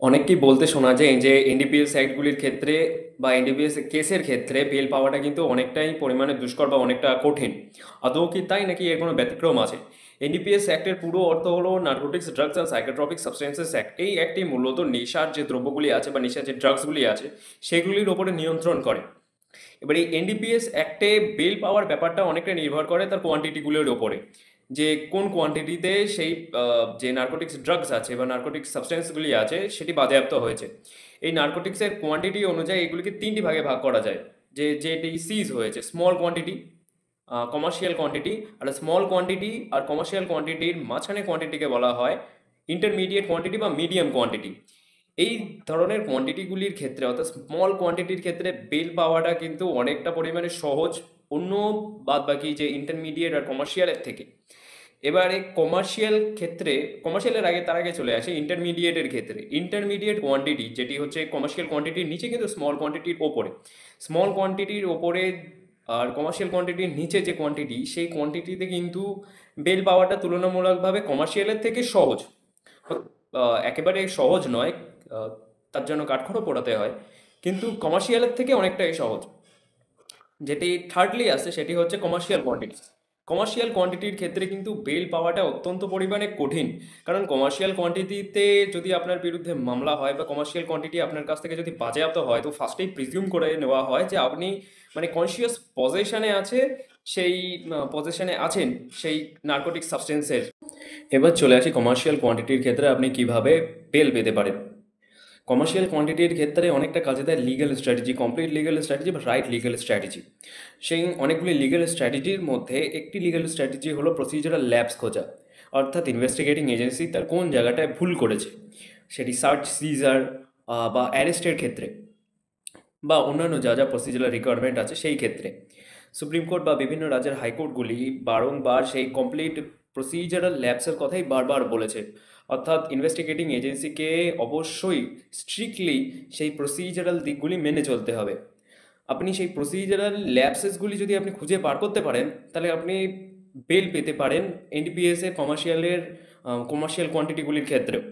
অনেককেই বলতে শোনা যায় যে এনডিপিএস অ্যাক্টগুলির ক্ষেত্রে বা এনডিপিএস কেসের ক্ষেত্রে বেল পাওয়াটা কিন্তু অনেকটাই পরিমাণে দুষ্কর বা অনেকটা কঠিন। আদৌ কি তাই, নাকি এর কোনো ব্যতিক্রম আছে? এনডিপিএস অ্যাক্টের পুরো অর্থ হলো narcotics drugs and psychotropic substances act. এই অ্যাক্টটি মূলত নেশার যে দ্রব্যগুলি আছে বা নেশার যে ড্রাগসগুলি আছে সেগুলির ওপরে নিয়ন্ত্রণ করে। এবার এই এনডিপিএস অ্যাক্টে বেল পাওয়ার ব্যাপারটা অনেকটা নির্ভর করে তার কোয়ান্টিটিগুলোর ওপরে, যে কোন কোয়ান্টিটিতে সেই যে নার্কোটিক্স ড্রাগস আছে বা নার্কোটিক্স সাবস্টেন্সগুলি আছে সেটি বাজেয়াপ্ত হয়েছে। এই নার্কোটিক্সের কোয়ান্টিটি অনুযায়ী এগুলিকে তিনটি ভাগে ভাগ করা যায়। যে যেটি সিজ হয়েছে স্মল কোয়ান্টিটি, কমার্শিয়াল কোয়ান্টিটি, আর স্মল কোয়ান্টিটি আর কমার্শিয়াল কোয়ান্টিটির মাঝখানে কোয়ান্টিটিকে বলা হয় ইন্টারমিডিয়েট কোয়ান্টিটি বা মিডিয়াম কোয়ান্টিটি। এই ধরনের কোয়ান্টিটিগুলির ক্ষেত্রে অর্থাৎ স্মল কোয়ান্টিটির ক্ষেত্রে বেল পাওয়াটা কিন্তু অনেকটা পরিমাণে সহজ অন্য বাদ বাকি যে ইন্টারমিডিয়েট আর কমার্শিয়ালের থেকে। এবারে কমার্শিয়াল ক্ষেত্রে, কমার্শিয়ালের আগে তার আগে চলে আসে ইন্টারমিডিয়েটের ক্ষেত্রে। ইন্টারমিডিয়েট কোয়ান্টিটি যেটি হচ্ছে কমার্শিয়াল কোয়ান্টিটির নিচে কিন্তু স্মল কোয়ান্টিটির ওপরে, স্মল কোয়ান্টিটির ওপরে আর কমার্শিয়াল কোয়ান্টিটির নিচে যে কোয়ান্টিটি সেই কোয়ান্টিটিতে কিন্তু বেল পাওয়াটা তুলনামূলকভাবে কমার্শিয়ালের থেকে সহজ। একেবারে সহজ নয়, আহ, তার জন্য কাঠখড়ো পোড়াতে হয়, কিন্তু কমার্শিয়ালের থেকে অনেকটাই সহজ। যেটি থার্ডলি আসে সেটি হচ্ছে কমার্শিয়াল কোয়ান্টিটি। কমার্শিয়াল কোয়ান্টিটির ক্ষেত্রে কিন্তু বেল পাওয়াটা অত্যন্ত পরিমাণে কঠিন। কারণ কমার্শিয়াল কোয়ান্টিটিতে যদি আপনার বিরুদ্ধে মামলা হয় বা কমার্শিয়াল কোয়ান্টিটি আপনার কাছ থেকে যদি বাজেয়াপ্ত হয়, তো ফার্স্টেই প্রিজিউম করে নেওয়া হয় যে আপনি মানে কনসিয়াস পজেশনে আছে, সেই পজেশনে আছেন সেই নার্কোটিক সাবস্টেন্সের। এবার চলে আসি কমার্শিয়াল কোয়ান্টিটির ক্ষেত্রে আপনি কিভাবে বেল পেতে পারেন। কমার্শিয়াল কোয়ান্টিটির ক্ষেত্রে অনেকটা কাজে দেয় legal strategy, complete legal strategy বা রাইট লিগ্যাল স্ট্র্যাটেজি। সেই অনেকগুলি লিগ্যাল স্ট্র্যাটেজির মধ্যে একটি লিগ্যাল স্ট্র্যাটেজি হলো প্রসিজারাল ল্যাবস খোঁজা। অর্থাৎ ইনভেস্টিগেটিং এজেন্সি তার কোন জায়গাটায় ভুল করেছে, সেটি সার্চ সিজার বা অ্যারেস্টের ক্ষেত্রে বা অন্যান্য যা যা প্রসিজারাল রিকোয়ারমেন্ট আছে সেই ক্ষেত্রে। সুপ্রিম কোর্ট বা বিভিন্ন রাজ্যের হাইকোর্টগুলি বারংবার সেই কমপ্লিট প্রসিজারাল ল্যাবসের কথাই বারবার বলেছে। অর্থাৎ ইনভেস্টিগেটিং এজেন্সিকে অবশ্যই স্ট্রিক্টলি সেই প্রসিজারাল দিকগুলি মেনে চলতে হবে। আপনি সেই প্রসিজারাল ল্যাবসেসগুলি যদি আপনি খুঁজে বার করতে পারেন, তাহলে আপনি বেল পেতে পারেন এনডিপিএস এর কমার্শিয়াল কোয়ান্টিটিগুলির ক্ষেত্রেও।